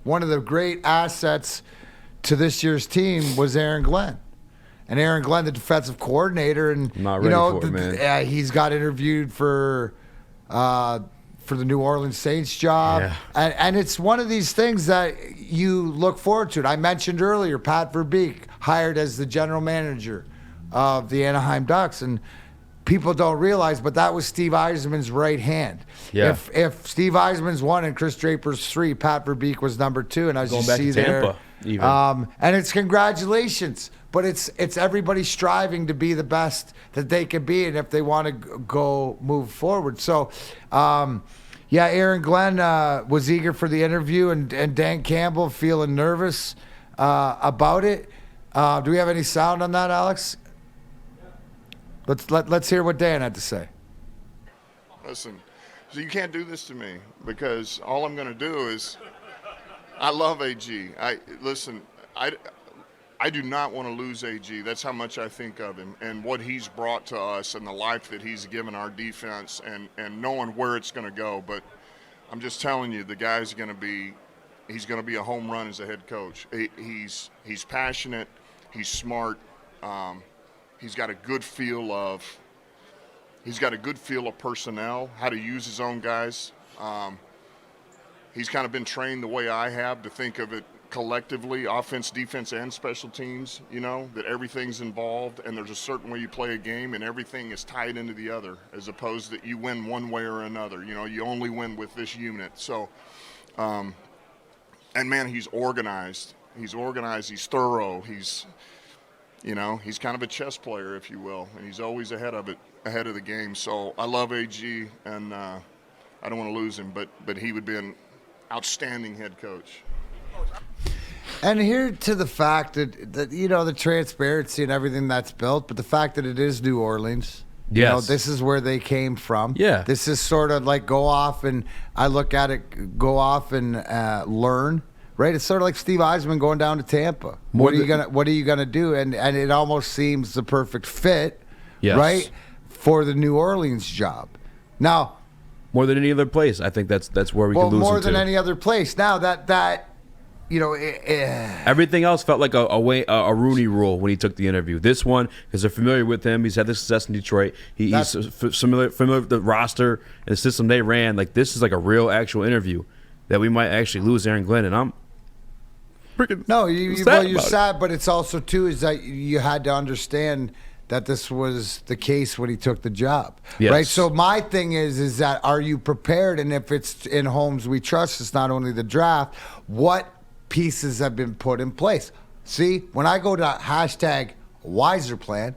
one of the great assets to this year's team was Aaron Glenn. And Aaron Glenn, the defensive coordinator, and I'm not ready for it, man. He's got interviewed for the New Orleans Saints job. Yeah. And it's one of these things that you look forward to. And I mentioned earlier, Pat Verbeek hired as the general manager of the Anaheim Ducks. And people don't realize, but that was Steve Eisman's right hand. Yeah. If Steve Eisman's 1 and Chris Draper's 3, Pat Verbeek was number 2. And as Going you back see to there, Tampa, even. and it's congratulations. But it's everybody striving to be the best that they can be, and if they want to move forward. So, Aaron Glenn was eager for the interview, and Dan Campbell feeling nervous about it. Do we have any sound on that, Alex? Let's hear what Dan had to say. Listen, so you can't do this to me, because all I'm going to do is, I love AG. I do not want to lose AG. That's how much I think of him and what he's brought to us and the life that he's given our defense, and knowing where it's going to go. But I'm just telling you, the guy's going to be a home run as a head coach. He's passionate. He's smart. He's got a good feel of personnel, how to use his own guys. He's kind of been trained the way I have to think of it collectively, offense, defense, and special teams, that everything's involved, and there's a certain way you play a game, and everything is tied into the other, as opposed that you win one way or another. You only win with this unit. So, and man, he's organized. He's thorough. He's kind of a chess player, if you will, and he's always ahead of the game. So I love AG, and I don't want to lose him, but he would be an outstanding head coach. And here to the fact that the transparency and everything that's built, but the fact that it is New Orleans. Yes. This is where they came from. Yeah. This is sort of like go off and learn. Right? It's sort of like Steve Eisman going down to Tampa. What are you gonna do? And it almost seems the perfect fit, yes, right, for the New Orleans job. Now, more than any other place, I think that's where we can lose him more to. than any other place. Now that everything else felt like a Rooney Rule when he took the interview. This one, because they're familiar with him, he's had this success in Detroit. He's familiar with the roster and the system they ran. Like, this is like a real actual interview that we might actually lose Aaron Glenn, and I'm freaking you're sad, but it's also too is that you had to understand that this was the case when he took the job, yes, right? So my thing is that are you prepared? And if it's in homes we trust, it's not only the draft. What pieces have been put in place? See, when I go to #WiserPlan,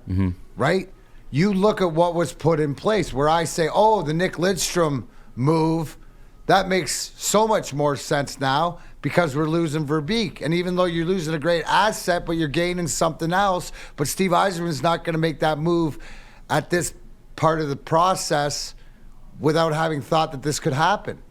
mm-hmm, right? You look at what was put in place. Where I say, the Nick Lidstrom move, that makes so much more sense now, because we're losing Verbeek. And even though you're losing a great asset, but you're gaining something else, but Steve Eisman's not going to make that move at this part of the process without having thought that this could happen.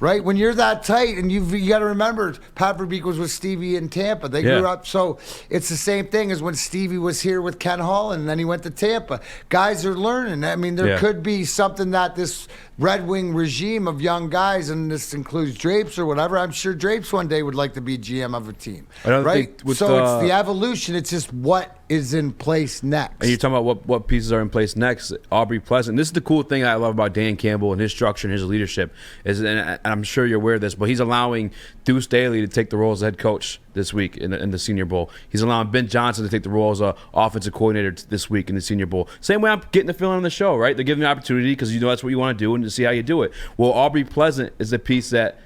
Right? When you're that tight, and you got to remember, Pat Verbeek was with Stevie in Tampa. They grew up, so it's the same thing as when Stevie was here with Ken Holland, and then he went to Tampa. Guys are learning. I mean, there could be something that this Red Wing regime of young guys, and this includes Drapes or whatever, I'm sure Drapes one day would like to be GM of a team. Right? So it's the evolution. It's just what is in place next. And you're talking about what pieces are in place next. Aubrey Pleasant. This is the cool thing I love about Dan Campbell and his structure and his leadership. And I'm sure you're aware of this, but he's allowing Deuce Staley to take the role as head coach this week in the Senior Bowl. He's allowing Ben Johnson to take the role as offensive coordinator this week in the Senior Bowl. Same way I'm getting the feeling on the show, right? They're giving the opportunity because that's what you want to do and to see how you do it. Well, Aubrey Pleasant is the piece that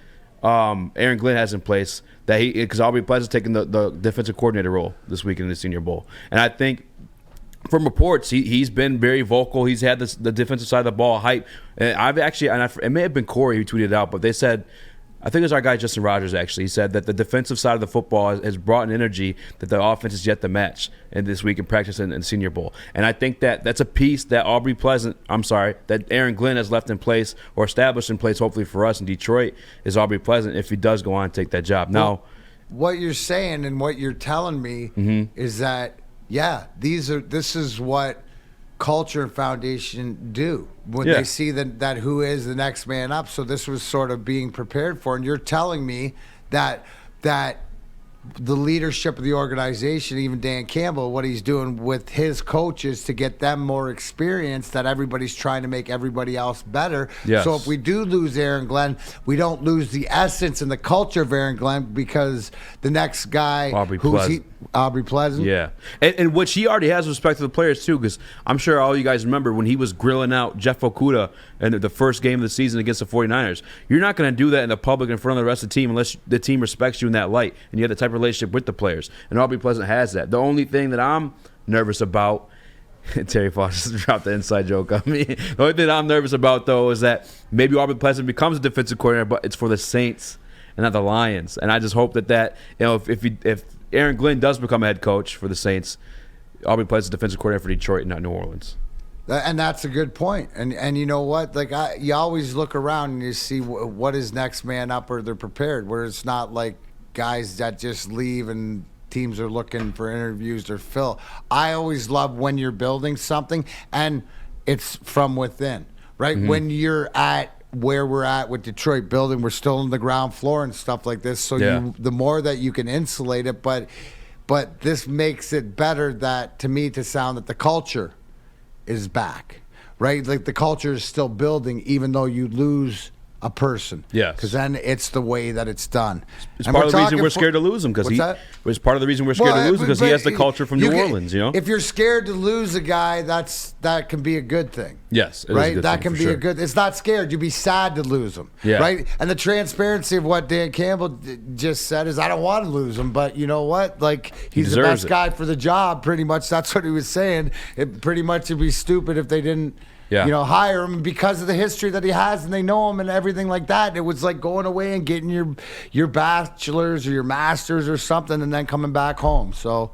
Aaron Glenn has in place, because Aubrey Pleasant's taking the defensive coordinator role this week in the Senior Bowl. And I think from reports, he's been very vocal. He's had the defensive side of the ball hype. And it may have been Corey who tweeted it out, but they said, I think it was our guy Justin Rogers actually. He said that the defensive side of the football has brought an energy that the offense is yet to match in this week in practice and Senior Bowl. And I think that's a piece that that Aaron Glenn has left in place or established in place, hopefully for us in Detroit, is Aubrey Pleasant if he does go on and take that job. Now, what you're saying and what you're telling me is that, this is what culture and foundation do when they see that who is the next man up. So this was sort of being prepared for, and you're telling me that that the leadership of the organization, even Dan Campbell, what he's doing with his coaches to get them more experience, that everybody's trying to make everybody else better. Yes. So if we do lose Aaron Glenn, we don't lose the essence and the culture of Aaron Glenn, because the next guy, Aubrey Pleasant. Yeah. And which he already has respect to the players, too, because I'm sure all you guys remember when he was grilling out Jeff Okudah in the first game of the season against the 49ers. You're not going to do that in the public in front of the rest of the team unless the team respects you in that light and you have the type of relationship with the players. And Aubrey Pleasant has that. The only thing that I'm nervous about, Terry Fox just dropped the inside joke on me. The only thing I'm nervous about, though, is that maybe Aubrey Pleasant becomes a defensive coordinator, but it's for the Saints and not the Lions. And I just hope that if Aaron Glenn does become a head coach for the Saints, Aubrey Pleasant's defensive coordinator for Detroit and not New Orleans. And that's a good point. And you know what? Like, you always look around and you see what is next man up, or they're prepared, where it's not like guys that just leave and teams are looking for interviews to fill. I always love when you're building something and it's from within, right? Mm-hmm. When you're at where we're at with Detroit building, we're still on the ground floor and stuff like this. So the more that you can insulate it, but this makes it better, that to me, to sound that the culture is back, right? Like, the culture is still building even though you lose a person. Yes. Because then it's the way that it's done. It's part of the reason we're scared to lose him, because it's part of the reason we're scared to lose him, because he has the culture from New Orleans, you know? If you're scared to lose a guy, that can be a good thing. Yes, it right? Is a good that thing, can be sure. a good. It's not scared. You'd be sad to lose him. Yeah. Right? And the transparency of what Dan Campbell just said is, I don't want to lose him, but you know what? Like, he's the best guy for the job, pretty much. That's what he was saying. It pretty much would be stupid if they didn't hire him, because of the history that he has, and they know him and everything like that. It was like going away and getting your bachelor's or your master's or something and then coming back home. So